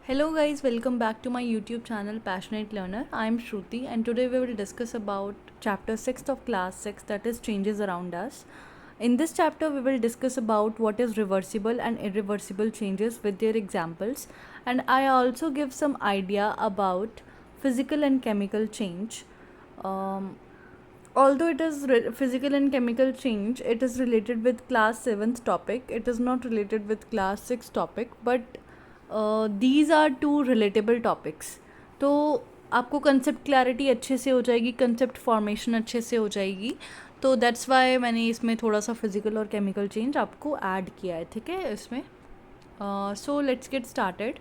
Hello guys, welcome back to my YouTube channel Passionate Learner. I am Shruti and today we will discuss about chapter 6 of class 6, that is changes around us. In this chapter we will discuss about what is reversible and irreversible changes with their examples, and I also give some idea about physical and chemical change. Although it is physical and chemical change, it is related with class 7th topic. It is not related with class 6 topic, but these are too relatable topics. तो आपको concept clarity अच्छे से हो जाएगी, concept formation अच्छे से हो जाएगी. तो दैट्स वाई मैंने इसमें थोड़ा सा फिजिकल और केमिकल चेंज आपको ऐड किया है, ठीक है. इसमें सो लेट्स गेट स्टार्टेड.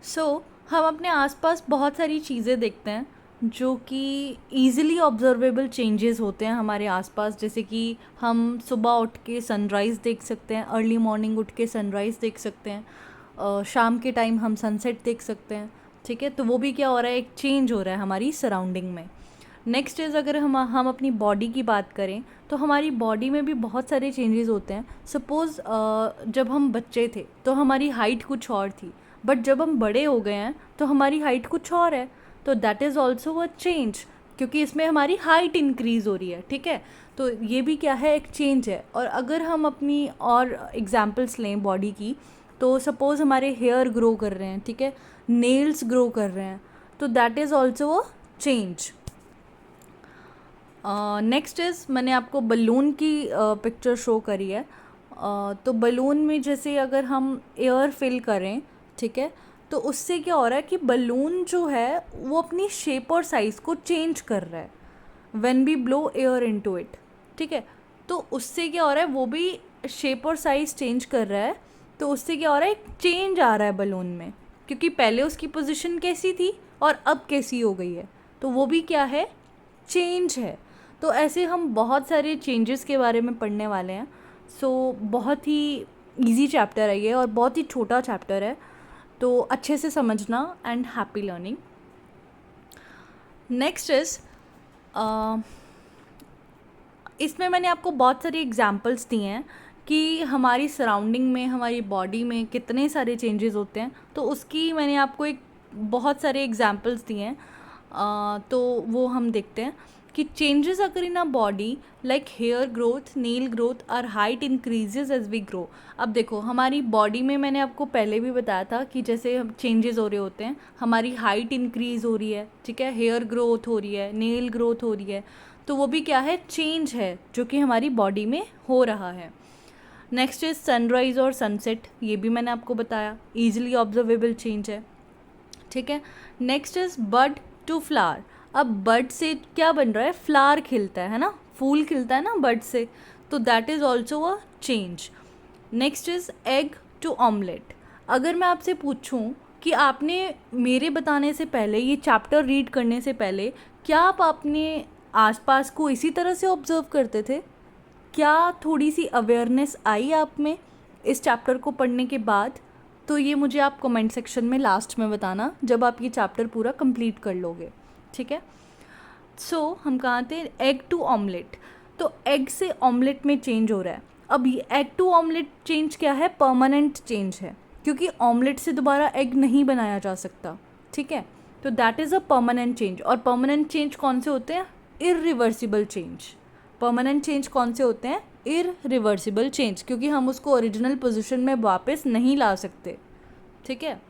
सो हम अपने आसपास बहुत सारी चीज़ें देखते हैं जो कि ईज़िली ऑब्जर्वेबल चेंजेस होते हैं हमारे आसपास. जैसे कि हम सुबह उठ के सनराइज़ देख सकते हैं, अर्ली मॉर्निंग उठ के सनराइज़ देख सकते हैं, शाम के टाइम हम सनसेट देख सकते हैं, ठीक है. तो वो भी क्या हो रहा है, एक चेंज हो रहा है हमारी सराउंडिंग में. नेक्स्ट इज़ अगर हम अपनी बॉडी की बात करें तो हमारी बॉडी में भी बहुत सारे चेंजेस होते हैं. सपोज़ जब हम बच्चे थे तो हमारी हाइट कुछ और थी, बट जब हम बड़े हो गए हैं तो हमारी हाइट कुछ और है. तो that is also a change, क्योंकि इसमें हमारी हाइट इंक्रीज़ हो रही है, ठीक है. तो ये भी क्या है, एक चेंज है. और अगर हम अपनी और एग्जांपल्स लें बॉडी की, तो सपोज़ हमारे हेयर ग्रो कर रहे हैं, ठीक है, नेल्स ग्रो कर रहे हैं, तो that is also a change. Next is मैंने आपको बलून की पिक्चर शो करी है. तो बलून में जैसे अगर हम एयर फिल करें, ठीक है, तो उससे क्या हो रहा है कि बलून जो है वो अपनी शेप और साइज़ को चेंज कर रहा है when we blow air into it, ठीक है. तो उससे क्या हो रहा है, वो भी शेप और साइज़ चेंज कर रहा है. तो उससे क्या हो रहा है, एक चेंज आ रहा है बलून में, क्योंकि पहले उसकी पोजीशन कैसी थी और अब कैसी हो गई है. तो वो भी क्या है, चेंज है. तो ऐसे हम बहुत सारे चेंजेस के बारे में पढ़ने वाले हैं. सो बहुत ही इजी चैप्टर है ये और बहुत ही छोटा चैप्टर है, तो अच्छे से समझना and happy learning. Next is इसमें मैंने आपको बहुत सारे एग्जांपल्स दिए हैं कि हमारी सराउंडिंग में, हमारी बॉडी में कितने सारे चेंजेस होते हैं. तो उसकी मैंने आपको एक बहुत सारे एग्जांपल्स दिए हैं. तो वो हम देखते हैं कि चेंजेस अगर in a body like hair growth, nail growth और height increases as we grow. अब देखो हमारी बॉडी में मैंने आपको पहले भी बताया था कि जैसे चेंजेस हो रहे होते हैं, हमारी हाइट इंक्रीज़ हो रही है, ठीक है, हेयर ग्रोथ हो रही है, नेल ग्रोथ हो रही है. तो वो भी क्या है, चेंज है जो कि हमारी बॉडी में हो रहा है. नेक्स्ट इज सनराइज़ और सनसेट, ये भी मैंने आपको बताया, ईजिली ऑब्जर्वेबल चेंज है, ठीक है. Next is bud to flower. अब बड से क्या बन रहा है, फ्लावर खिलता है ना, फूल खिलता है ना बड से. तो that is also a change. Next is egg to omelette. अगर मैं आपसे पूछूं कि आपने मेरे बताने से पहले, ये चैप्टर रीड करने से पहले, क्या आप अपने आसपास को इसी तरह से ऑब्जर्व करते थे? क्या थोड़ी सी अवेयरनेस आई आप में इस चैप्टर को पढ़ने के बाद? तो ये मुझे आप कमेंट सेक्शन में लास्ट में बताना जब आप ये चैप्टर पूरा कंप्लीट कर लोगे, ठीक है. सो हम कहाँ थे, एग टू ऑमलेट. तो एग से ऑमलेट में चेंज हो रहा है. अब ये एग टू ऑमलेट चेंज क्या है, परमानेंट चेंज है, क्योंकि ऑमलेट से दोबारा एग नहीं बनाया जा सकता, ठीक है. तो that is a permanent change. और परमानेंट चेंज कौन से होते हैं, इररिवर्सिबल चेंज. परमानेंट चेंज कौन से होते हैं, इररिवर्सिबल चेंज, क्योंकि हम उसको ओरिजिनल पोजीशन में वापस नहीं ला सकते, ठीक है.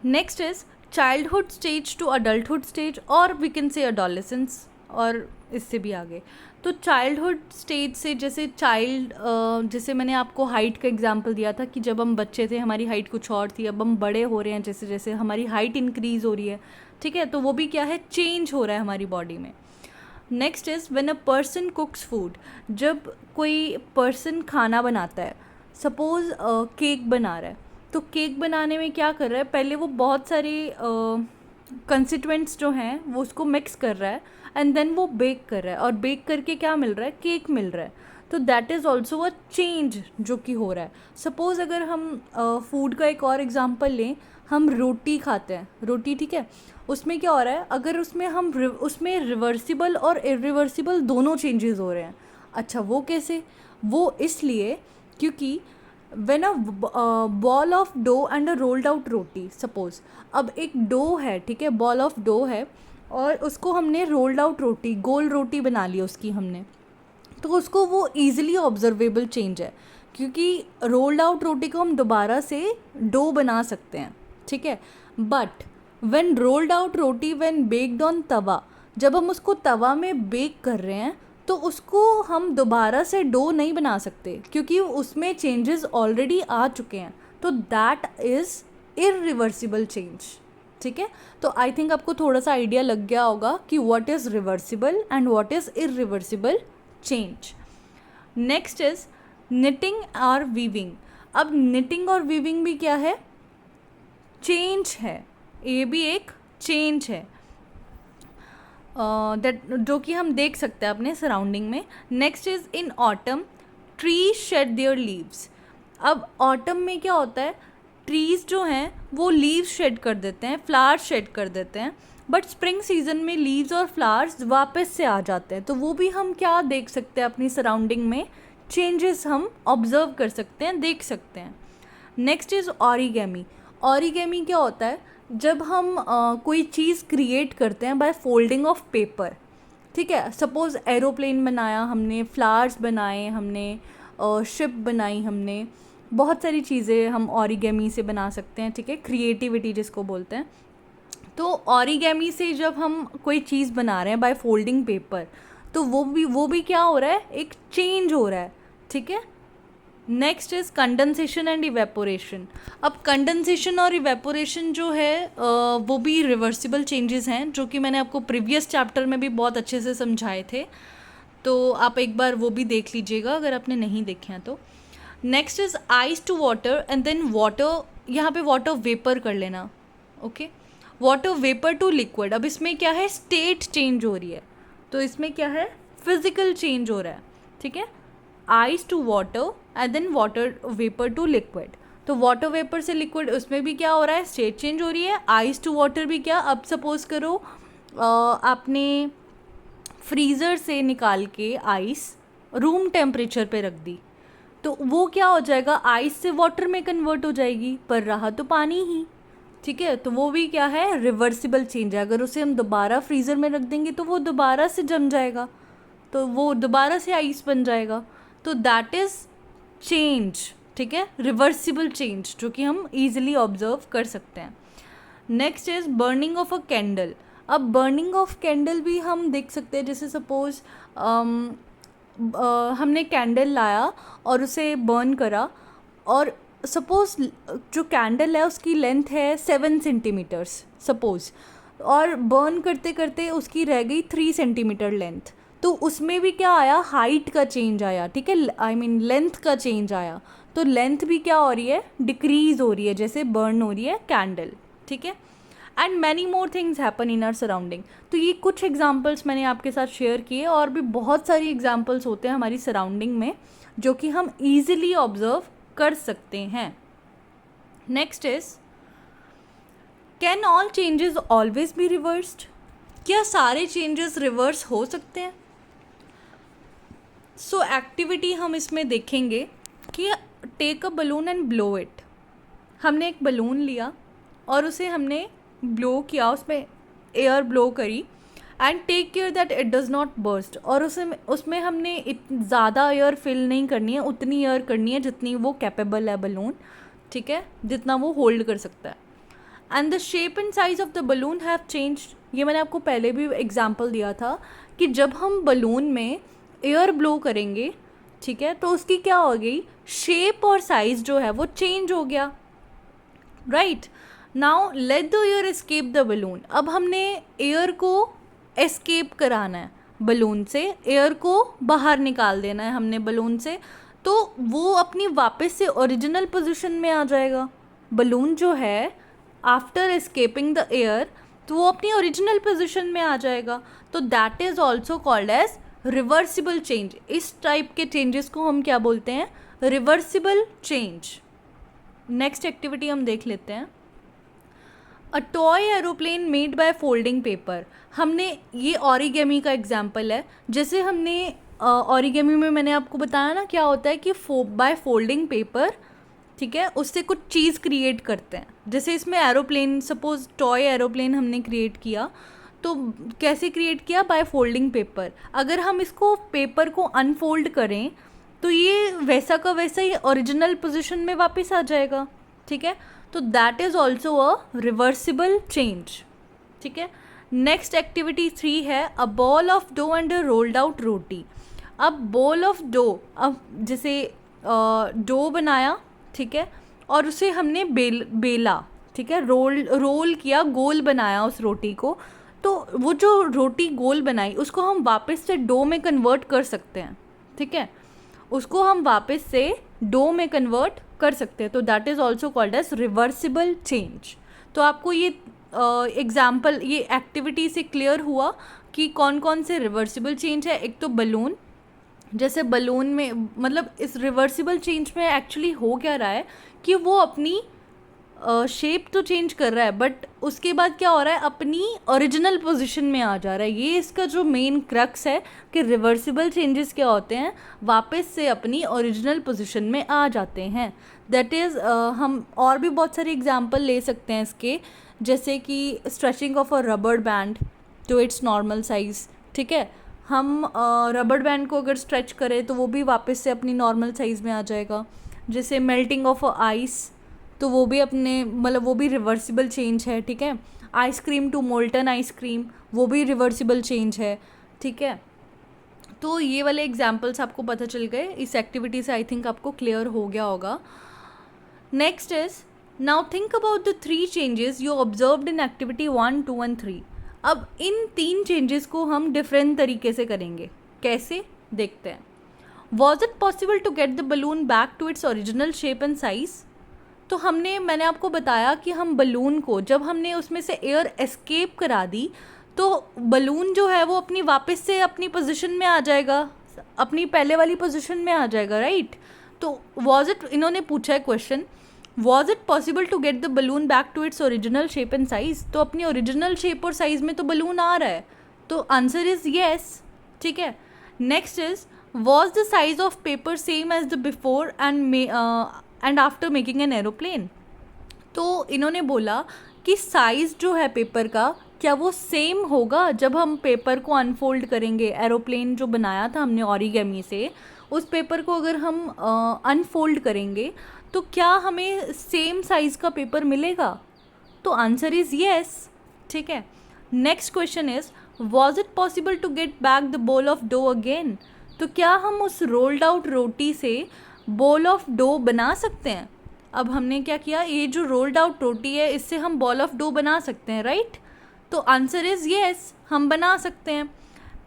Next is childhood stage to adulthood stage, और वी कैन से अडोलेसेंस, और इससे भी आगे. तो चाइल्डहुड स्टेज से, जैसे जैसे मैंने आपको हाइट का एग्जांपल दिया था कि जब हम बच्चे थे हमारी हाइट कुछ और थी, अब हम बड़े हो रहे हैं, जैसे जैसे हमारी हाइट इंक्रीज़ हो रही है, ठीक है. तो वो भी क्या है, चेंज हो रहा है हमारी बॉडी में. Next is when a person कुक्स food. जब कोई पर्सन खाना बनाता है, सपोज़ केक बना रहा है, तो केक बनाने में क्या कर रहा है, पहले वो बहुत सारे कंस्टिट्यूएंट्स जो हैं वो उसको मिक्स कर रहा है एंड देन वो बेक कर रहा है, और बेक करके क्या मिल रहा है, केक मिल रहा है. तो that is also a change जो कि हो रहा है. सपोज़ अगर हम फूड का एक और एग्जांपल लें, हम रोटी खाते हैं, रोटी, ठीक है, उसमें क्या हो रहा है, अगर उसमें रिवर्सिबल और इरिवर्सिबल दोनों चेंजेस हो रहे हैं. अच्छा, वो कैसे, वो इसलिए क्योंकि when a ball of dough and a rolled out roti, suppose अब एक डो है, ठीक है, बॉल ऑफ डो है और उसको हमने रोल्ड आउट रोटी, गोल रोटी बना ली उसकी हमने, तो उसको वो ईजिली ऑब्जर्वेबल चेंज है, क्योंकि रोल्ड आउट रोटी को हम दोबारा से डो बना सकते हैं, ठीक है। But when rolled out roti when baked on tawa, जब हम उसको तवा में बेक कर रहे हैं तो उसको हम दोबारा से डो नहीं बना सकते, क्योंकि उसमें चेंजेस ऑलरेडी आ चुके हैं, तो दैट इज़ इरिवर्सिबल चेंज, ठीक है। तो आई थिंक आपको थोड़ा सा आइडिया लग गया होगा कि what is reversible and what is irreversible change. Next is knitting और वीविंग। अब निटिंग और वीविंग भी क्या है, चेंज है, ये भी एक चेंज है दैट जो कि हम देख सकते हैं अपने सराउंडिंग में। Next is in autumn trees shade there leaves. अब ऑटम में क्या होता है, ट्रीज जो हैं वो लीव्स शेड कर देते हैं, फ्लावर्स शेड कर देते हैं, बट स्प्रिंग सीजन में लीव्स और फ्लावर्स वापस से आ जाते हैं, तो वो भी हम क्या देख सकते हैं अपनी सराउंडिंग में, चेंजेस हम ऑब्जर्व कर सकते हैं, देख सकते हैं। Next is origami. ऑरिगेमी क्या होता है, जब हम कोई चीज़ क्रिएट करते हैं बाय फोल्डिंग ऑफ पेपर, ठीक है, सपोज़ एरोप्लेन बनाया हमने, फ्लावर्स बनाए हमने, शिप बनाई हमने, बहुत सारी चीज़ें हम ऑरिगेमी से बना सकते हैं, ठीक है, क्रिएटिविटी जिसको बोलते हैं। तो ऑरिगेमी से जब हम कोई चीज़ बना रहे हैं बाय फोल्डिंग पेपर, तो वो भी क्या हो रहा है, एक चेंज हो रहा है, ठीक है। Next is condensation and evaporation. अब कंडेंसेशन और इवेपोरेशन जो है वो भी रिवर्सिबल चेंजेस हैं, जो कि मैंने आपको प्रीवियस चैप्टर में भी बहुत अच्छे से समझाए थे, तो आप एक बार वो भी देख लीजिएगा अगर आपने नहीं देखे हैं तो। Next is ice to water and then water, यहाँ पे वाटर वेपर कर लेना, okay, water vapour to liquid. अब इसमें क्या है, स्टेट चेंज हो रही है, तो इसमें क्या है, फिजिकल चेंज हो रहा है, ठीक है। Ice to water and then water vapour to liquid, तो वाटर वेपर से लिक्विड, उसमें भी क्या हो रहा है, स्टेट चेंज हो रही है। आइस टू वाटर भी क्या, अब सपोज करो आपने फ्रीज़र से निकाल के आइस रूम टेम्परेचर पे रख दी, तो वो क्या हो जाएगा, आइस से वाटर में कन्वर्ट हो जाएगी, पर रहा तो पानी ही, ठीक है। तो वो भी क्या है, रिवर्सिबल चेंज है। अगर उसे हम दोबारा फ्रीज़र में रख देंगे तो वो दोबारा से जम जाएगा, तो वो दोबारा से आइस बन जाएगा, तो दैट इज़ चेंज, ठीक है, रिवर्सिबल चेंज, जो कि हम ईजिली ऑब्जर्व कर सकते हैं। Next is burning of a candle. अब बर्निंग ऑफ कैंडल भी हम देख सकते हैं, जैसे सपोज हमने कैंडल लाया और उसे बर्न करा, और सपोज जो कैंडल है उसकी लेंथ है 7 सेंटीमीटर्स सपोज, और बर्न करते करते उसकी रह गई 3 सेंटीमीटर लेंथ, तो उसमें भी क्या आया, हाइट का चेंज आया, ठीक है, आई मीन लेंथ का चेंज आया, तो लेंथ भी क्या हो रही है, डिक्रीज हो रही है, जैसे बर्न हो रही है कैंडल, ठीक है। And many more things happen in our surrounding. तो ये कुछ एग्जाम्पल्स मैंने आपके साथ शेयर किए, और भी बहुत सारी एग्जाम्पल्स होते हैं हमारी सराउंडिंग में जो कि हम ईजिली ऑब्जर्व कर सकते हैं। Next is, can all changes always be reversed. क्या सारे चेंजेस रिवर्स हो सकते हैं? सो एक्टिविटी हम इसमें देखेंगे कि take a balloon and blow it. हमने एक बलून लिया और उसे हमने ब्लो किया, उसमें एयर ब्लो करी, and take care that it does not burst. और उसमें हमने ज़्यादा एयर फिल नहीं करनी है, उतनी एयर करनी है जितनी वो कैपेबल है बलून, ठीक है, जितना वो होल्ड कर सकता है। And the shape and size of the balloon have changed. ये मैंने आपको पहले भी एग्जाम्पल दिया था कि जब हम बलून में एयर ब्लो करेंगे, ठीक है, तो उसकी क्या हो गई, शेप और साइज जो है वो चेंज हो गया, right. Now let the air escape the balloon. अब हमने एयर को एस्केप कराना है बलून से, एयर को बाहर निकाल देना है हमने बलून से, तो वो अपनी वापस से ओरिजिनल पोजीशन में आ जाएगा। बलून जो है आफ्टर एस्केपिंग द एयर, तो वो अपनी ओरिजिनल पोजीशन में आ जाएगा, तो that is also called as reversible change. इस टाइप के चेंजेस को हम क्या बोलते हैं, रिवर्सिबल चेंज। नेक्स्ट एक्टिविटी हम देख लेते हैं, a toy aeroplane made by folding paper. हमने ये ऑरिगेमी का एग्जाम्पल है। जैसे हमने ऑरिगेमी में मैंने आपको बताया ना क्या होता है कि बाय फोल्डिंग पेपर ठीक है, उससे कुछ चीज़ क्रिएट करते हैं। जैसे इसमें एरोप्लेन, सपोज टॉय एरोप्लेन हमने क्रिएट किया, तो कैसे क्रिएट किया? By folding paper. अगर हम इसको पेपर को अनफोल्ड करें तो ये वैसा का वैसा ही ओरिजिनल पोजीशन में वापस आ जाएगा। ठीक है, तो that is also a reversible change. ठीक है, नेक्स्ट एक्टिविटी 3 है a ball of dough and a rolled out roti. अब बॉल ऑफ डो, अब जैसे डो बनाया, ठीक है, और उसे हमने बेला, ठीक है, रोल किया, गोल बनाया उस रोटी को। तो वो जो रोटी गोल बनाई उसको हम वापस से डो में कन्वर्ट कर सकते हैं। ठीक है, उसको हम वापस से डो में कन्वर्ट कर सकते हैं, तो that is also called as reversible change. तो आपको ये एग्जाम्पल, ये एक्टिविटी से क्लियर हुआ कि कौन कौन से रिवर्सिबल चेंज है। एक तो बलून, जैसे बलून में मतलब इस रिवर्सिबल चेंज में एक्चुअली हो क्या रहा है कि वो अपनी शेप तो चेंज कर रहा है, बट उसके बाद क्या हो रहा है, अपनी ओरिजिनल पोजीशन में आ जा रहा है। ये इसका जो मेन क्रक्स है कि रिवर्सिबल चेंजेस क्या होते हैं, वापस से अपनी ओरिजिनल पोजीशन में आ जाते हैं। दैट इज़ हम और भी बहुत सारे एग्जांपल ले सकते हैं इसके, जैसे कि stretching of a rubber band to its normal size. ठीक है, हम रबर बैंड को अगर स्ट्रेच करें तो वो भी वापस से अपनी नॉर्मल साइज़ में आ जाएगा। जैसे मेल्टिंग ऑफ अ आइस, तो वो भी अपने मतलब वो भी रिवर्सिबल चेंज है। ठीक है, आइसक्रीम टू मोल्टन आइसक्रीम, वो भी रिवर्सिबल चेंज है। ठीक है, तो ये वाले एग्जाम्पल्स आपको पता चल गए। इस एक्टिविटी से आई थिंक आपको क्लियर हो गया होगा। Next is now think about the 3 changes you observed in activity 1, 2 and 3। अब इन 3 चेंजेस को हम डिफरेंट तरीके से करेंगे। कैसे, देखते हैं। Was it possible to get the balloon back to its original shape and size? तो मैंने आपको बताया कि हम बलून को, जब हमने उसमें से एयर एस्केप करा दी, तो बलून जो है वो अपनी वापस से अपनी पोजीशन में आ जाएगा, अपनी पहले वाली पोजीशन में आ जाएगा, राइट। तो वॉज इट, इन्होंने पूछा है question, was it possible to get the balloon back to its original shape and size? तो अपनी ओरिजिनल शेप और साइज में तो बलून आ रहा है, तो आंसर इज़ येस। ठीक है, next is was the size of paper same as the before and after making an aeroplane? तो इन्होंने बोला कि साइज़ जो है पेपर का, क्या वो सेम होगा जब हम पेपर को अनफोल्ड करेंगे? एरोप्लेन जो बनाया था हमने ओरिगेमी से, उस पेपर को अगर हम अनफोल्ड करेंगे तो क्या हमें सेम साइज़ का पेपर मिलेगा? तो आंसर इज़ येस। ठीक है, next question is was it possible to get back the ball of dough again? तो क्या हम उस रोल्ड आउट रोटी से बॉल ऑफ डो बना सकते हैं? अब हमने क्या किया, ये जो रोल्ड आउट रोटी है इससे हम बॉल ऑफ डो बना सकते हैं, राइट। तो आंसर इज़ येस, हम बना सकते हैं।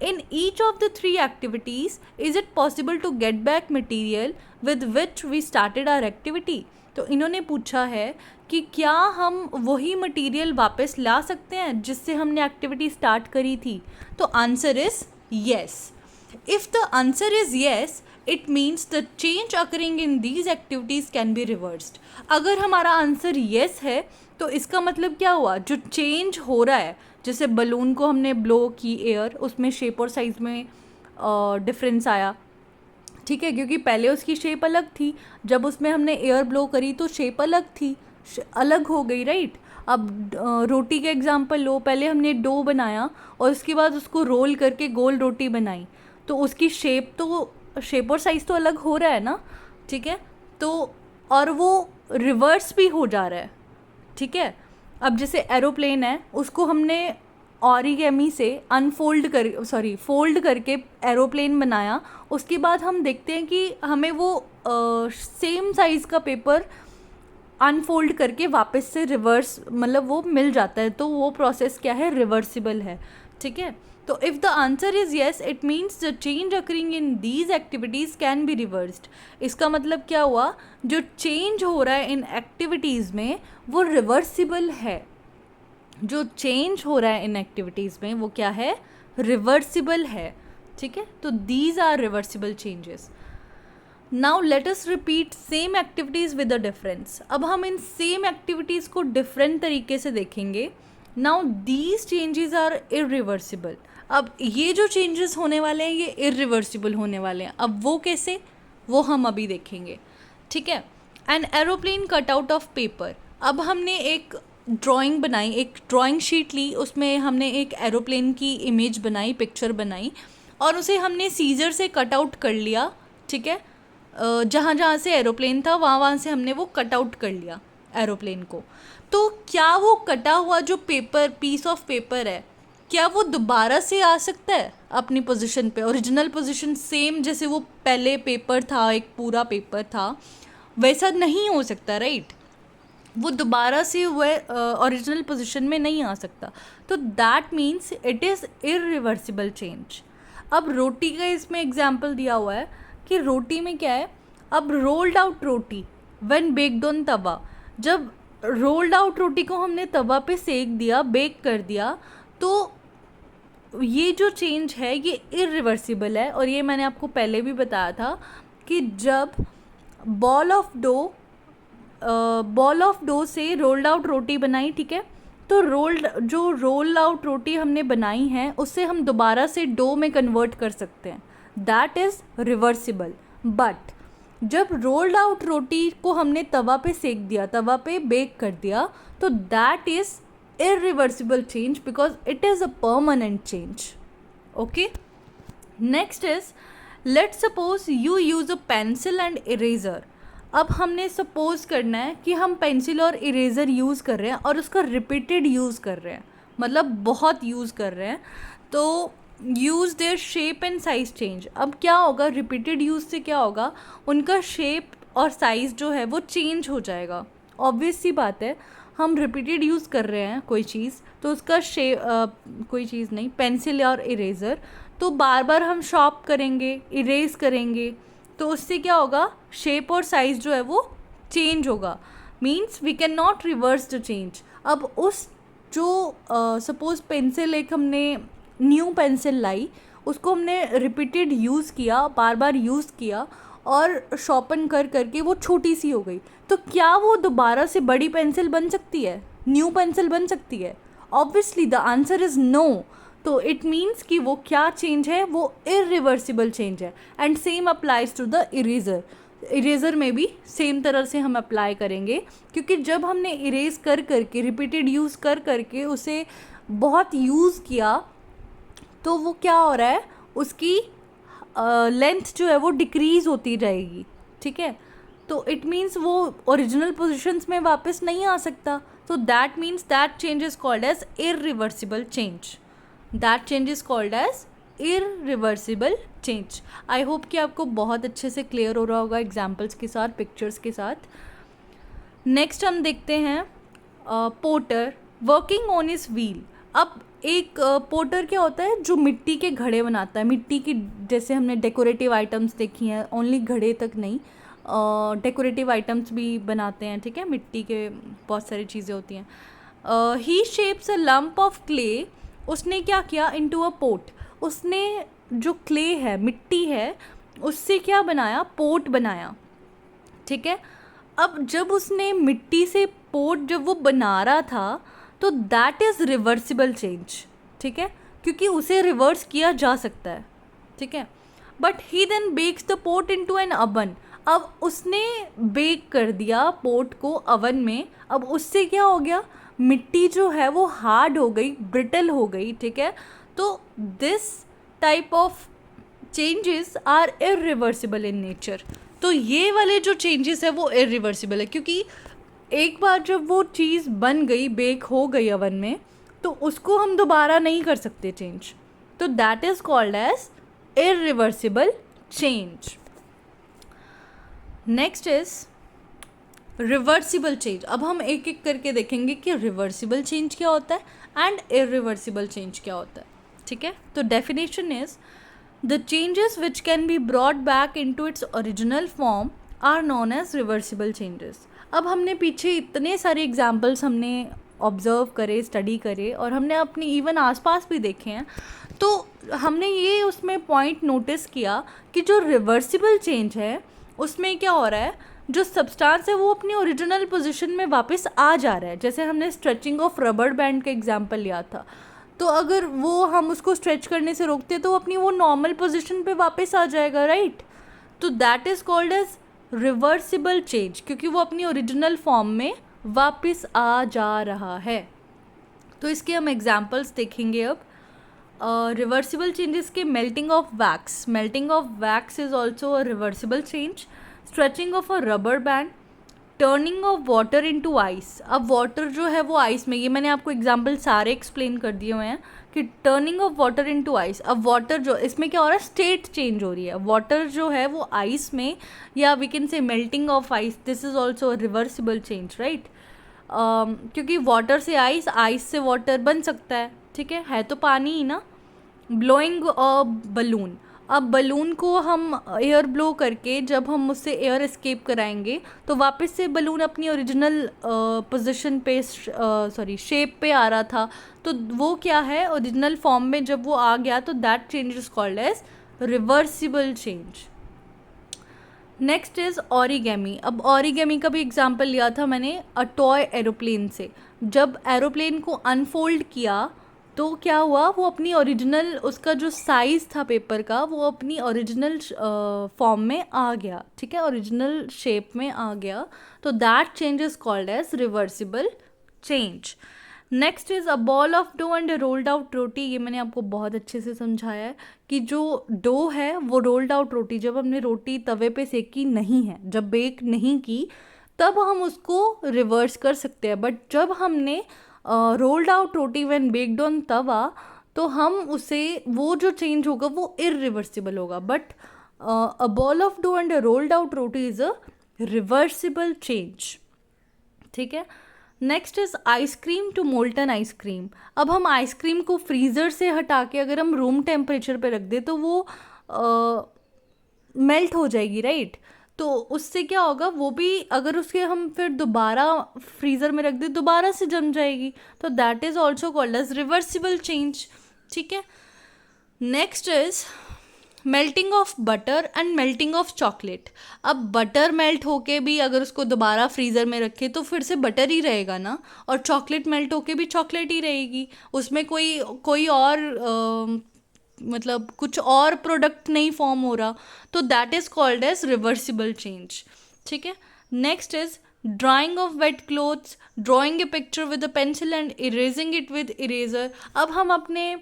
In each of the 3 activities is it possible to get back material with which we started our activity? तो इन्होंने पूछा है कि क्या हम वही मटेरियल वापस ला सकते हैं जिससे हमने एक्टिविटी स्टार्ट करी थी? तो answer is yes. If the answer is yes, it means the change occurring in these activities can be reversed. अगर हमारा आंसर yes है तो इसका मतलब क्या हुआ, जो चेंज हो रहा है, जैसे बलून को हमने ब्लो की एयर, उसमें शेप और साइज में डिफरेंस आया। ठीक है, क्योंकि पहले उसकी शेप अलग थी, जब उसमें हमने एयर ब्लो करी तो शेप अलग थी, अलग हो गई, राइट। अब रोटी का एग्जांपल लो, पहले हमने डो बनाया और उसके बाद उसको रोल करके गोल रोटी बनाई, तो उसकी शेप और साइज़ तो अलग हो रहा है ना। ठीक है, तो और वो रिवर्स भी हो जा रहा है। ठीक है, अब जैसे एरोप्लेन है, उसको हमने ओरिगेमी से फोल्ड करके एरोप्लेन बनाया, उसके बाद हम देखते हैं कि हमें वो सेम साइज़ का पेपर अनफोल्ड करके वापस से रिवर्स मतलब वो मिल जाता है, तो वो प्रोसेस क्या है, रिवर्सिबल है। ठीक है, तो if the answer is yes, it means the change occurring in these activities can be reversed. इसका मतलब क्या हुआ, जो चेंज हो रहा है इन एक्टिविटीज़ में वो रिवर्सिबल है। जो चेंज हो रहा है इन एक्टिविटीज़ में वो क्या है, रिवर्सिबल है। ठीक है, तो these are reversible changes. Now let us repeat same activities with a difference. अब हम इन सेम एक्टिविटीज़ को डिफरेंट तरीके से देखेंगे। Now these changes are irreversible. अब ये जो चेंजेस होने वाले हैं ये इरिवर्सिबल होने वाले हैं। अब वो कैसे, वो हम अभी देखेंगे। ठीक है, an aeroplane cut out of paper. अब हमने एक ड्राइंग बनाई, एक ड्राइंग शीट ली, उसमें हमने एक एरोप्लेन की इमेज बनाई, पिक्चर बनाई, और उसे हमने सीजर से कट आउट कर लिया, ठीक है। जहाँ जहाँ से एरोप्लेन था वहाँ वहाँ से हमने वो कट आउट कर लिया एरोप्लेन को। तो क्या वो कटा हुआ जो पेपर, पीस ऑफ पेपर है, क्या वो दोबारा से आ सकता है अपनी पोजीशन पे, ओरिजिनल पोजीशन सेम जैसे वो पहले पेपर था, एक पूरा पेपर था, वैसा नहीं हो सकता, राइट। वो दोबारा से वह ओरिजिनल पोजीशन में नहीं आ सकता। तो that means it is irreversible change. अब रोटी का इसमें एग्जाम्पल दिया हुआ है कि रोटी में क्या है, अब rolled out roti when baked on tawa, जब रोल्ड आउट रोटी को हमने तवा पे सेक दिया, बेक कर दिया, तो ये जो चेंज है ये इरिवर्सिबल है। और ये मैंने आपको पहले भी बताया था कि जब बॉल ऑफ डो से रोल्ड आउट रोटी बनाई, ठीक है, तो रोल आउट रोटी हमने बनाई है उससे हम दोबारा से डो में कन्वर्ट कर सकते हैं, दैट इज़ रिवर्सिबल। बट जब रोल्ड आउट रोटी को हमने तवा पे सेक दिया, तवा पे बेक कर दिया, तो that is irreversible change because it is a permanent change. Okay, next is, let's suppose you use a pencil and eraser. अब हमने सपोज करना है कि हम पेंसिल और इरेज़र यूज़ कर रहे हैं और उसका रिपीटेड यूज़ कर रहे हैं, मतलब बहुत यूज़ कर रहे हैं, तो use their shape and size change. अब क्या होगा, रिपीटेड यूज़ से क्या होगा, उनका शेप और साइज़ जो है वो चेंज हो जाएगा। ऑब्वियस सी बात है, हम रिपीटेड यूज़ कर रहे हैं कोई चीज़, तो उसका कोई चीज़ नहीं, पेंसिल और इरेज़र, तो बार बार हम शॉर्प करेंगे, इरेज करेंगे, तो उससे क्या होगा, शेप और साइज़ जो है वो चेंज होगा। Means we can not reverse the change. अब उस जो सपोज़ पेंसिल, एक हमने न्यू पेंसिल लाई, उसको हमने रिपीटेड यूज़ किया, बार बार यूज़ किया और शॉर्पन कर करके वो छोटी सी हो गई, तो क्या वो दोबारा से बड़ी पेंसिल बन सकती है, न्यू पेंसिल बन सकती है? Obviously the answer is no. तो इट मीन्स कि वो क्या चेंज है, वो इरिवर्सिबल चेंज है। And same applies to the eraser. Eraser में भी सेम तरह से हम अप्लाई करेंगे, क्योंकि जब हमने इरेज कर करके, रिपीटेड यूज़ कर करके उसे बहुत यूज़ किया, तो वो क्या हो रहा है, उसकी लेंथ जो है वो डिक्रीज़ होती रहेगी, ठीक है। तो इट मीन्स वो ओरिजिनल पोजिशंस में वापस नहीं आ सकता। तो that means that change is called as irreversible change. That change is called as irreversible change. I hope कि आपको बहुत अच्छे से क्लियर हो रहा होगा एग्जाम्पल्स के साथ, पिक्चर्स के साथ। नेक्स्ट हम देखते हैं potter working on his wheel. अब एक पोटर क्या होता है, जो मिट्टी के घड़े बनाता है, मिट्टी की, जैसे हमने डेकोरेटिव आइटम्स देखी हैं, ओनली घड़े तक नहीं, डेकोरेटिव आइटम्स भी बनाते हैं, ठीक है, मिट्टी के बहुत सारी चीज़ें होती हैं। He shapes a lump of clay, उसने क्या किया, इनटू अ पोट, उसने जो क्ले है, मिट्टी है, उससे क्या बनाया, पोट बनाया, ठीक है। अब जब उसने मिट्टी से पोट जब वो बना रहा था, तो दैट इज़ रिवर्सिबल चेंज, ठीक है, क्योंकि उसे रिवर्स किया जा सकता है, ठीक है। But he then bakes the pot into an oven. अब उसने बेक कर दिया पोट को अवन में, अब उससे क्या हो गया, मिट्टी जो है वो हार्ड हो गई, ब्रिटल हो गई, ठीक है। तो this type of changes are irreversible in nature. तो ये वाले जो चेंजेस है वो इरिवर्सिबल है, क्योंकि एक बार जब वो चीज़ बन गई, बेक हो गई अवन में, तो उसको हम दोबारा नहीं कर सकते चेंज। तो that is called as irreversible change. Next is reversible change. अब हम एक एक करके देखेंगे कि रिवर्सिबल चेंज क्या होता है एंड इरिवर्सिबल चेंज क्या होता है, ठीक है। तो definition is the changes which can be brought back into its original form are known as reversible changes. अब हमने पीछे इतने सारे एग्जाम्पल्स हमने ऑब्ज़र्व करे, स्टडी करे, और हमने अपनी इवन आसपास भी देखे हैं, तो हमने ये उसमें पॉइंट नोटिस किया कि जो रिवर्सिबल चेंज है उसमें क्या हो रहा है, जो सब्सटेंस है वो अपनी ओरिजिनल पोजीशन में वापस आ जा रहा है। जैसे हमने स्ट्रेचिंग ऑफ रबर बैंड का एग्जांपल लिया था, तो अगर वो हम उसको स्ट्रेच करने से रोकते तो अपनी वो नॉर्मल पोजीशन पे वापस आ जाएगा, राइट। तो that is called as reversible change, क्योंकि वो अपनी ओरिजिनल फॉर्म में वापस आ जा रहा है। तो इसके हम एग्जाम्पल्स देखेंगे अब। रिवर्सिबल चेंजेस के melting of wax is also a reversible change, stretching of a rubber band, turning of water into ice. अब वाटर जो है वो आइस में, ये मैंने आपको एग्जाम्पल सारे एक्सप्लेन कर दिए हुए हैं कि turning of water into ice. अब वाटर जो इसमें क्या हो रहा है, स्टेट चेंज हो रही है। वाटर जो है वो आइस में, या we can say melting of ice, this is also a reversible change, right. क्योंकि वाटर से आइस, आइस से वाटर बन सकता है, ठीक है तो पानी ही ना। ब्लोइंग अ बलून, अब बलून को हम एयर ब्लो करके जब हम उससे एयर एस्केप कराएंगे तो वापस से बलून अपनी ओरिजिनल पोजीशन पे, शेप पे आ रहा था। तो वो क्या है, ओरिजिनल फॉर्म में जब वो आ गया तो that change is called as reversible change. Next is origami. अब ऑरिगेमी का भी एग्जाम्पल लिया था मैंने अ टॉय एरोप्लेन से। जब एरोप्लेन को अनफोल्ड किया तो क्या हुआ, वो अपनी ओरिजिनल, उसका जो साइज़ था पेपर का वो अपनी ओरिजिनल फॉर्म में आ गया, ठीक है, ओरिजिनल शेप में आ गया। तो that change is called as reversible change. Next is a ball of dough and rolled out roti. ये मैंने आपको बहुत अच्छे से समझाया है कि जो डो है वो रोल्ड आउट रोटी, जब हमने रोटी तवे पे सेकी नहीं है, जब बेक नहीं की, तब हम उसको रिवर्स कर सकते हैं। बट जब हमने rolled out roti when baked on tawa, तो हम उसे, वो जो चेंज होगा वो इरिवर्सिबल होगा। But a ball of dough and a rolled out roti is a reversible change, ठीक है। Next is ice cream to molten ice cream. अब हम आइसक्रीम को फ्रीज़र से हटा के अगर हम रूम टेम्परेचर पे रख दें तो वो मेल्ट हो जाएगी, राइट। तो उससे क्या होगा, वो भी अगर उसके हम फिर दोबारा फ्रीज़र में रख दें दोबारा से जम जाएगी। तो that is also called as reversible change, ठीक है। Next is melting of butter and melting of chocolate. अब बटर मेल्ट होके भी अगर उसको दोबारा फ्रीज़र में रखे तो फिर से बटर ही रहेगा ना, और चॉकलेट मेल्ट होके भी चॉकलेट ही रहेगी, उसमें कोई और मतलब कुछ और प्रोडक्ट नहीं फॉर्म हो रहा। तो that is called as reversible change, ठीक है। Next is drying of wet clothes, drawing a picture with a pencil and erasing it with eraser. अब हम अपने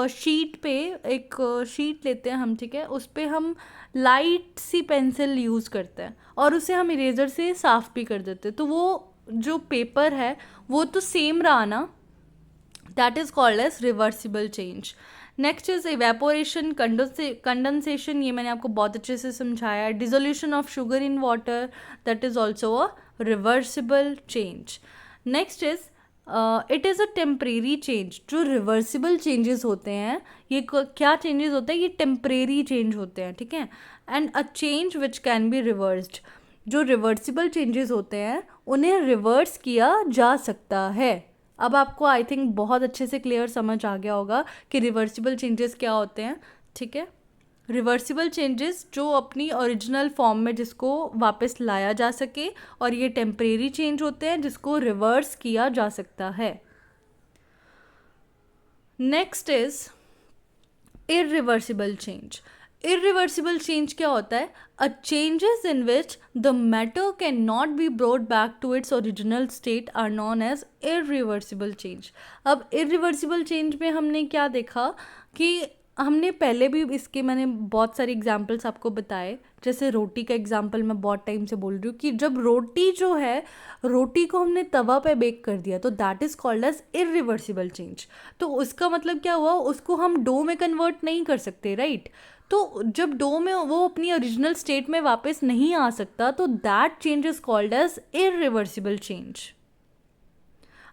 शीट पे एक शीट लेते हैं हम, ठीक है, उस पर हम लाइट सी पेंसिल यूज़ करते हैं और उसे हम इरेज़र से साफ़ भी कर देते हैं, तो वो जो पेपर है वो तो सेम रहा ना, that is called as reversible change. Next is evaporation, condensation, ये मैंने आपको बहुत अच्छे से समझाया। Dissolution of sugar in water, that is also a reversible change. Next is it is a temporary change. जो रिवर्सिबल चेंजेस होते हैं, ये क्या चेंजेस होते हैं, ये टेम्परेरी चेंज होते हैं, ठीक है। And a change which can be reversed. जो रिवर्सिबल चेंजेस होते हैं उन्हें रिवर्स किया जा सकता है। अब आपको आई थिंक बहुत अच्छे से क्लियर समझ आ गया होगा कि रिवर्सिबल चेंजेस क्या होते हैं, ठीक है। रिवर्सिबल चेंजेस जो अपनी ओरिजिनल फॉर्म में जिसको वापस लाया जा सके, और ये टेम्परेरी चेंज होते हैं जिसको रिवर्स किया जा सकता है। Next is irreversible change. Irreversible change क्या होता है, a changes in which the matter can not be brought back to its original state are known as irreversible change. अब इरिवर्सिबल चेंज में हमने क्या देखा कि हमने पहले भी इसके मैंने बहुत सारे एग्जाम्पल्स आपको बताए। जैसे रोटी का एग्जाम्पल मैं बहुत टाइम से बोल रही हूँ कि जब रोटी जो है, रोटी को हमने तवा पे बेक कर दिया तो that is called as irreversible change. तो उसका मतलब क्या हुआ, उसको हम डो में कन्वर्ट नहीं कर सकते, राइट। तो जब डो में वो अपनी ओरिजिनल स्टेट में वापस नहीं आ सकता तो that change is called as irreversible change.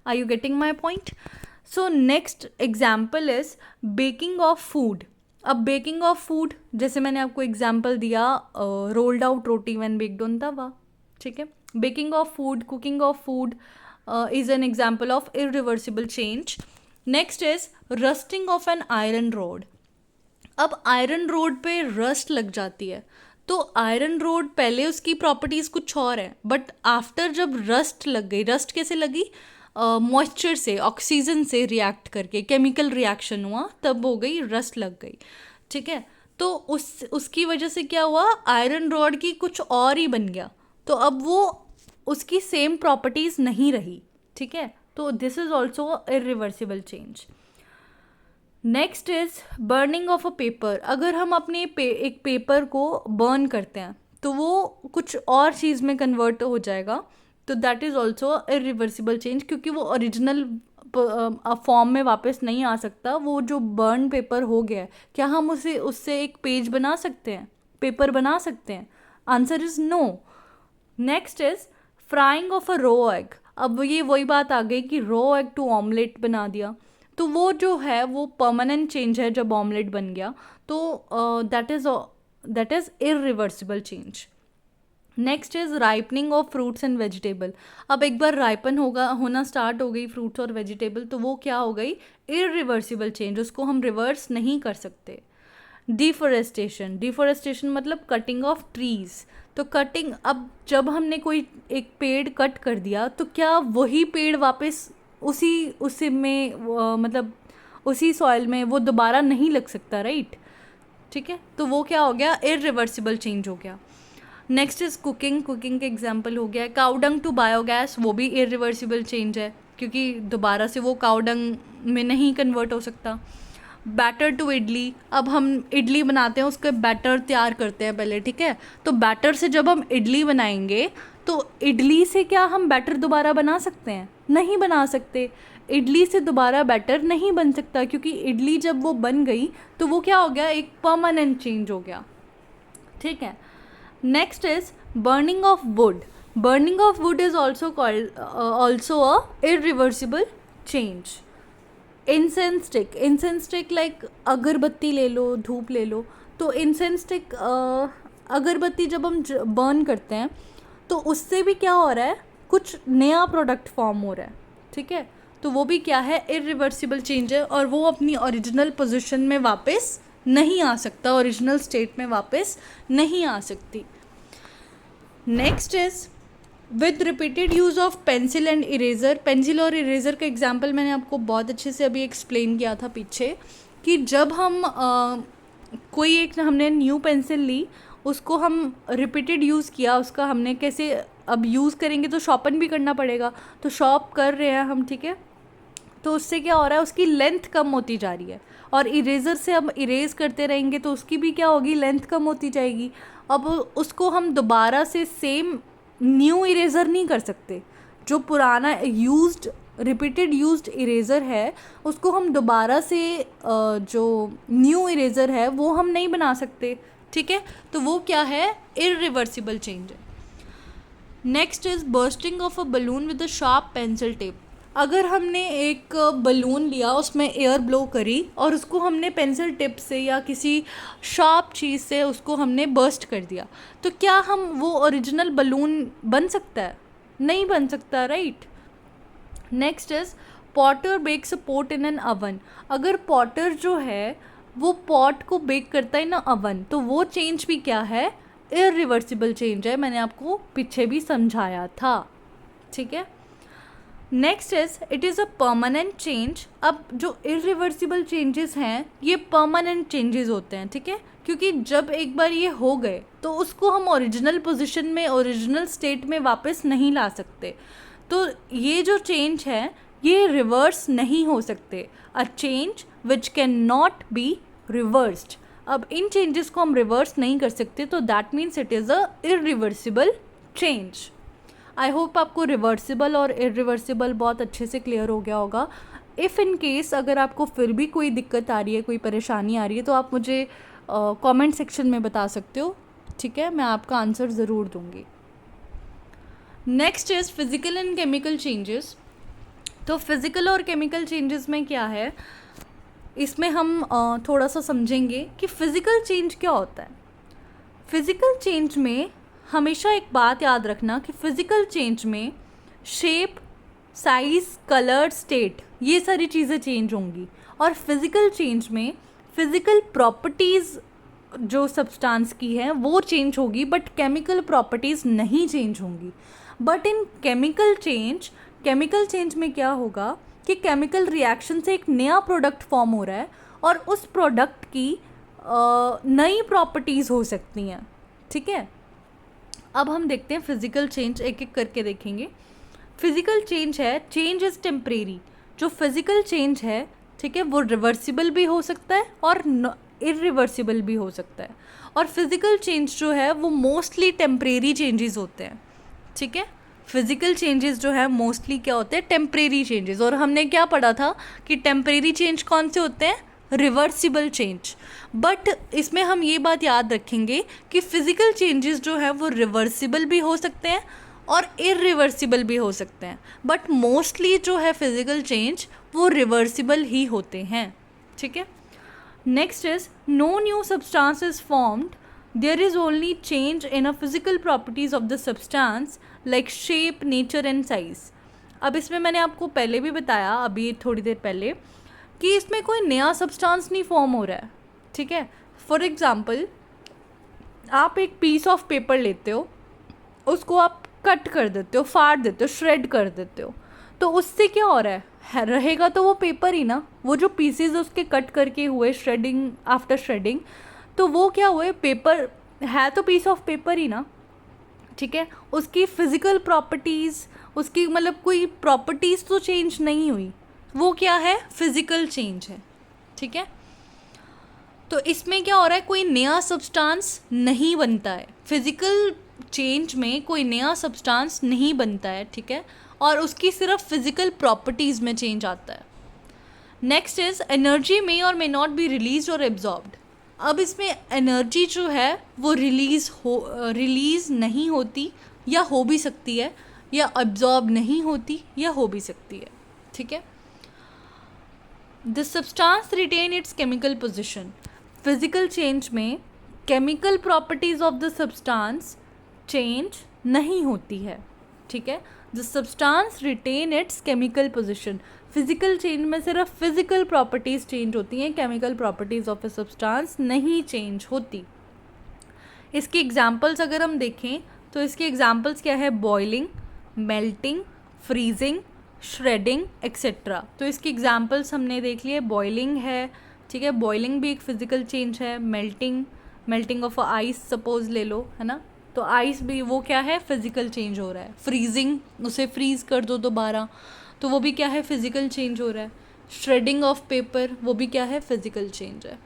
Are you getting my point? So next example is baking of food. अब बेकिंग ऑफ फूड, जैसे मैंने आपको एग्जाम्पल दिया rolled out roti when baked on tawa, ठीक है। Baking of food, cooking of food is an example of irreversible change. Next is rusting of an iron rod. अब iron rod पे rust लग जाती है, तो आयरन रोड पहले उसकी प्रॉपर्टीज़ कुछ और है, बट आफ्टर जब रस्ट लग गई, रस्ट कैसे लगी, मॉइस्चर से, ऑक्सीजन से रिएक्ट करके केमिकल रिएक्शन हुआ, तब हो गई रस्ट लग गई, ठीक है। तो उसकी वजह से क्या हुआ, आयरन रॉड की कुछ और ही बन गया, तो अब वो उसकी सेम प्रॉपर्टीज नहीं रही, ठीक है। तो this is also irreversible change. Next is burning of a paper. अगर हम अपने एक पेपर को बर्न करते हैं तो वो कुछ और चीज़ में कन्वर्ट हो जाएगा, तो that is also irreversible change, क्योंकि वो ओरिजिनल फॉर्म में वापस नहीं आ सकता। वो जो बर्न पेपर हो गया है, क्या हम उससे एक पेज बना सकते हैं, पेपर बना सकते हैं? Answer is no. Next is frying of a raw egg. अब ये वही बात आ गई कि रो एग टू ऑमलेट बना दिया, तो वो जो है वो परमानेंट चेंज है जब ऑमलेट बन गया, तो that is irreversible change. Next is ripening of fruits and vegetable. अब एक बार राइपन होना स्टार्ट हो गई फ्रूट्स और वेजिटेबल, तो वो क्या हो गई, इरिवर्सिबल चेंज, उसको हम रिवर्स नहीं कर सकते। डिफोरेस्टेशन मतलब कटिंग ऑफ ट्रीज। तो कटिंग, अब जब हमने कोई एक पेड़ कट कर दिया तो क्या वही पेड़ वापस उसी में मतलब उसी सॉइल में वो दोबारा नहीं लग सकता, राइट? ठीक है, तो वो क्या हो गया, इरिवर्सिबल चेंज हो गया। नेक्स्ट इज कुकिंग के एग्जाम्पल हो गया काउडंग टू बायोगैस, वो भी इरिवर्सिबल चेंज है क्योंकि दोबारा से वो काउडंग में नहीं कन्वर्ट हो सकता। बैटर टू इडली, अब हम इडली बनाते हैं उसके बैटर तैयार करते हैं पहले, ठीक है, तो बैटर से जब हम इडली बनाएंगे तो इडली से क्या हम बैटर दोबारा बना सकते हैं? नहीं बना सकते। इडली से दोबारा बैटर नहीं बन सकता क्योंकि इडली जब वो बन गई तो वो क्या हो गया, एक परमानेंट चेंज हो गया, ठीक है। Next is burning of would. Burning of would is also called also a irreversible change. Incense stick like अगरबत्ती ले लो, धूप ले लो, तो इंसेंस स्टिक अगरबत्ती जब हम बर्न करते हैं तो उससे भी क्या हो रहा है, कुछ नया प्रोडक्ट फॉर्म हो रहा है, ठीक है, तो वो भी क्या है, इरिवर्सिबल चेंज है और वो अपनी ओरिजिनल पोजीशन में वापस नहीं आ सकता, ओरिजिनल स्टेट में वापस नहीं आ सकती। Next is with repeated use of pencil and eraser. Pencil और इरेज़र का एग्जाम्पल मैंने आपको बहुत अच्छे से अभी एक्सप्लेन किया था पीछे, कि जब हम कोई एक हमने न्यू पेंसिल ली, उसको हम रिपीटेड यूज़ किया, उसका हमने कैसे, अब यूज़ करेंगे तो शॉर्पन भी करना पड़ेगा, तो शॉर्प कर रहे हैं हम, ठीक है, तो उससे क्या हो रहा है, उसकी लेंथ कम होती जा रही है, और इरेज़र से हम इरेज़ करते रहेंगे तो उसकी भी क्या होगी, लेंथ कम होती जाएगी। अब उसको हम दोबारा से सेम न्यू इरेज़र नहीं कर सकते, जो पुराना यूज्ड रिपीटेड यूज्ड इरेज़र है उसको हम दोबारा से जो न्यू इरेज़र है वो हम नहीं बना सकते, ठीक है, तो वो क्या है, इरिवर्सिबल चेंज है। Next is bursting of a balloon with a sharp pencil tip. अगर हमने एक बलून लिया, उसमें एयर ब्लो करी और उसको हमने पेंसिल टिप से या किसी शार्प चीज़ से उसको हमने बर्स्ट कर दिया, तो क्या हम वो ओरिजिनल बलून बन सकता है? नहीं बन सकता, right. Next is potter bakes a pot in an oven. अगर पॉटर जो है वो पॉट को बेक करता है ना अवन, तो वो चेंज भी क्या है, इरिवर्सिबल चेंज है, मैंने आपको पीछे भी समझाया था, ठीक है। Next is it is a permanent change. अब जो इरिवर्सिबल चेंजेस हैं ये परमानेंट चेंजेस होते हैं, ठीक है, क्योंकि जब एक बार ये हो गए तो उसको हम ओरिजिनल पोजीशन में, ओरिजिनल स्टेट में वापस नहीं ला सकते, तो ये जो चेंज है ये रिवर्स नहीं हो सकते। A change which can not be reversed. अब इन चेंजेस को हम रिवर्स नहीं कर सकते, तो that means it is a irreversible change. I hope आपको रिवर्सिबल और इरिवर्सिबल बहुत अच्छे से क्लियर हो गया होगा। इफ़ इन केस अगर आपको फिर भी कोई दिक्कत आ रही है, कोई परेशानी आ रही है, तो आप मुझे कमेंट सेक्शन में बता सकते हो, ठीक है, मैं आपका आंसर ज़रूर दूंगी। Next is physical and chemical changes. तो फिज़िकल और केमिकल चेंजेस में क्या है, इसमें हम थोड़ा सा समझेंगे कि फ़िज़िकल चेंज क्या होता है। फ़िज़िकल चेंज में हमेशा एक बात याद रखना कि फ़िज़िकल चेंज में शेप, साइज़, कलर, स्टेट, ये सारी चीज़ें चेंज होंगी, और फिज़िकल चेंज में फ़िज़िकल प्रॉपर्टीज़ जो सब्सटेंस की हैं वो चेंज होगी, बट केमिकल प्रॉपर्टीज़ नहीं चेंज होंगी। बट इन केमिकल चेंज में क्या होगा कि केमिकल रिएक्शन से एक नया प्रोडक्ट फॉर्म हो रहा है और उस प्रोडक्ट की नई प्रॉपर्टीज़ हो सकती हैं, ठीक है। अब हम देखते हैं फिज़िकल चेंज, एक एक करके देखेंगे। फिज़िकल चेंज है, चेंज इज़ टेम्परेरी। जो फिज़िकल चेंज है, ठीक है, वो रिवर्सिबल भी हो सकता है और इरिवर्सिबल भी हो सकता है। और फिज़िकल चेंज जो है वो मोस्टली टेम्परेरी चेंजेस होते हैं, ठीक है। फिज़िकल चेंजेस जो है मोस्टली क्या होते हैं, टेम्परेरी चेंजेस। और हमने क्या पढ़ा था कि टेम्परेरी चेंज कौन से होते हैं, रिवर्सिबल चेंज। बट इसमें हम ये बात याद रखेंगे कि फिज़िकल चेंजेस जो है वो रिवर्सिबल भी हो सकते हैं और इरिवर्सिबल भी हो सकते हैं, बट मोस्टली जो है फिज़िकल चेंज वो रिवर्सिबल ही होते हैं, ठीक है। Next is no new substance is formed, there is only change in a physical properties of the substance like shape, nature and size. अब इसमें मैंने आपको पहले भी बताया, अभी थोड़ी देर पहले, कि इसमें कोई नया सब्सटेंस नहीं फॉर्म हो रहा है, ठीक है। फॉर एग्जाम्पल, आप एक पीस ऑफ पेपर लेते हो, उसको आप कट कर देते हो, फाड़ देते हो, श्रेड कर देते हो, तो उससे क्या हो रहा है, रहेगा तो वो पेपर ही ना। वो जो पीसेज उसके कट करके हुए, श्रेडिंग, आफ्टर श्रेडिंग, तो वो क्या हुए, पेपर है तो पीस ऑफ पेपर ही ना, ठीक है। उसकी फिज़िकल प्रॉपर्टीज़, उसकी मतलब कोई प्रॉपर्टीज़ तो चेंज नहीं हुई, वो क्या है, फिज़िकल चेंज है, ठीक है। तो इसमें क्या हो रहा है, कोई नया सब्सटेंस नहीं बनता है, फिज़िकल चेंज में कोई नया सब्सटेंस नहीं बनता है, ठीक है, और उसकी सिर्फ फिज़िकल प्रॉपर्टीज़ में चेंज आता है। नेक्स्ट इज़ एनर्जी मे और मे नॉट बी रिलीज और एब्जॉर्ब्ड। अब इसमें एनर्जी जो है वो रिलीज़ नहीं होती, या हो भी सकती है, या एब्जॉर्ब नहीं होती, या हो भी सकती है, ठीक है। The substance retain its chemical position. Physical change में chemical properties of the substance change नहीं होती है, ठीक है। The substance retain its chemical position. Physical change में सिर्फ फिज़िकल प्रॉपर्टीज़ चेंज होती हैं, chemical properties of a substance नहीं चेंज होती। इसके एग्जांपल्स अगर हम देखें तो इसके एग्जांपल्स क्या है, boiling, melting, freezing, shredding etcetera. तो इसके एग्जांपल्स हमने देख लिए, बॉइलिंग है, ठीक है, बॉइलिंग भी एक फ़िज़िकल चेंज है। मेल्टिंग ऑफ आइस सपोज ले लो, है ना, तो आइस भी वो क्या है, फिज़िकल चेंज हो रहा है। फ्रीजिंग, उसे फ्रीज़ कर दो दोबारा, तो वो भी क्या है, फिज़िकल चेंज हो रहा है। श्रेडिंग ऑफ पेपर, वो भी क्या है, फिज़िकल चेंज है।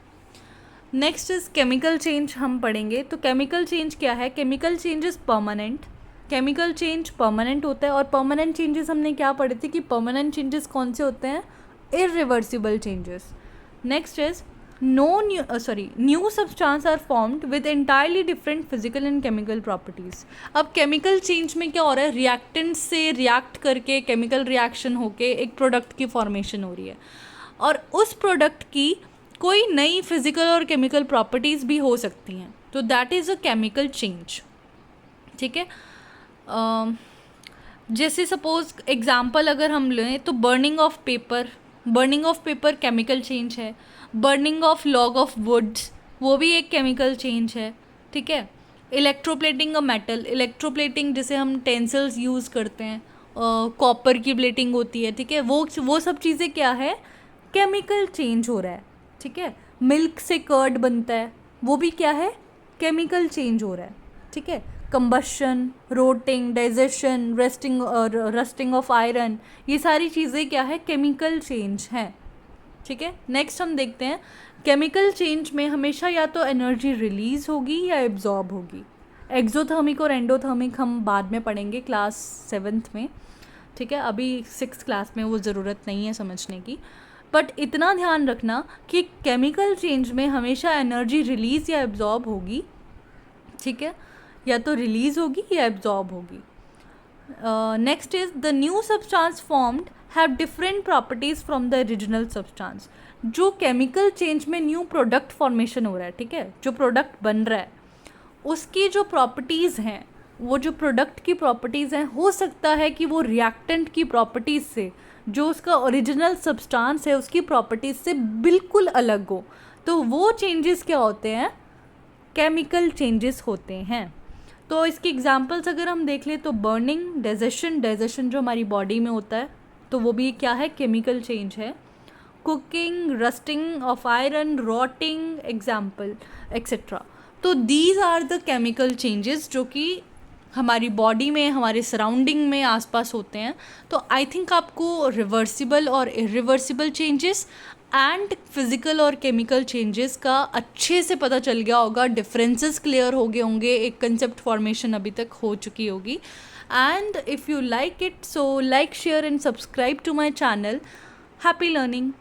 नेक्स्ट इज़ केमिकल चेंज हम पढ़ेंगे। तो केमिकल चेंज क्या है, chemical change is permanent. Chemical change permanent होता है, और परमानेंट चेंजेस हमने क्या पढ़े थे कि परमानेंट चेंजेस कौन से होते हैं, irreversible changes. Next is new substance are formed with entirely different physical and chemical properties. अब केमिकल चेंज में क्या हो रहा है, रिएक्टेंट से रिएक्ट करके केमिकल रिएक्शन होके एक प्रोडक्ट की फॉर्मेशन हो रही है, और उस प्रोडक्ट की कोई नई फिजिकल और केमिकल प्रॉपर्टीज़ भी हो सकती हैं, तो that is a chemical change, ठीक है। जैसे सपोज एग्जांपल अगर हम लें तो burning of paper chemical change है। Burning of log of woods, वो भी एक केमिकल चेंज है, ठीक है। इलेक्ट्रोप्लेटिंग अ मेटल, इलेक्ट्रोप्लेटिंग जैसे हम टेंसिल्स यूज़ करते हैं, कॉपर की प्लेटिंग होती है, ठीक है, वो सब चीज़ें क्या है, केमिकल चेंज हो रहा है, ठीक है। मिल्क से कर्ड बनता है, वो भी क्या है, केमिकल चेंज हो रहा है, ठीक है। Combustion, rotting, digestion, rusting of iron, ये सारी चीज़ें क्या है, केमिकल चेंज हैं, ठीक है। नेक्स्ट हम देखते हैं, केमिकल चेंज में हमेशा या तो एनर्जी रिलीज़ होगी या एब्जॉर्ब होगी। एक्सोथर्मिक और एंडोथर्मिक हम बाद में पढ़ेंगे क्लास 7th में, ठीक है, अभी 6th क्लास में वो ज़रूरत नहीं है समझने की। बट इतना ध्यान रखना कि केमिकल चेंज में हमेशा एनर्जी रिलीज़ या एब्जॉर्ब होगी, ठीक है, या तो रिलीज़ होगी या एब्जॉर्ब होगी। Next is the new substance formed have different properties from the original substance. जो केमिकल चेंज में न्यू प्रोडक्ट फॉर्मेशन हो रहा है, ठीक है, जो प्रोडक्ट बन रहा है उसकी जो प्रॉपर्टीज़ हैं, वो जो प्रोडक्ट की प्रॉपर्टीज़ हैं, हो सकता है कि वो रिएक्टेंट की प्रॉपर्टीज़ से, जो उसका ओरिजिनल सब्सटेंस है उसकी प्रॉपर्टीज़ से बिल्कुल अलग हो, तो वो चेंजेस क्या होते हैं, केमिकल चेंजेस होते हैं। तो इसकी एग्जांपल्स अगर हम देख लें तो बर्निंग, डाइजेशन जो हमारी बॉडी में होता है, तो वो भी क्या है, केमिकल चेंज है। cooking, rusting of iron, rotting, example, etc. तो these are the chemical changes जो कि हमारी बॉडी में, हमारे सराउंडिंग में आसपास होते हैं. तो आई थिंक आपको रिवर्सिबल और इरिवर्सिबल चेंजेस एंड फिज़िकल और केमिकल चेंजेस का अच्छे से पता चल गया होगा, डिफरेंसेस क्लियर हो गए होंगे, एक कंसेप्ट फॉर्मेशन अभी तक हो चुकी होगी. And if you like it, so like, share and subscribe to my channel. Happy learning.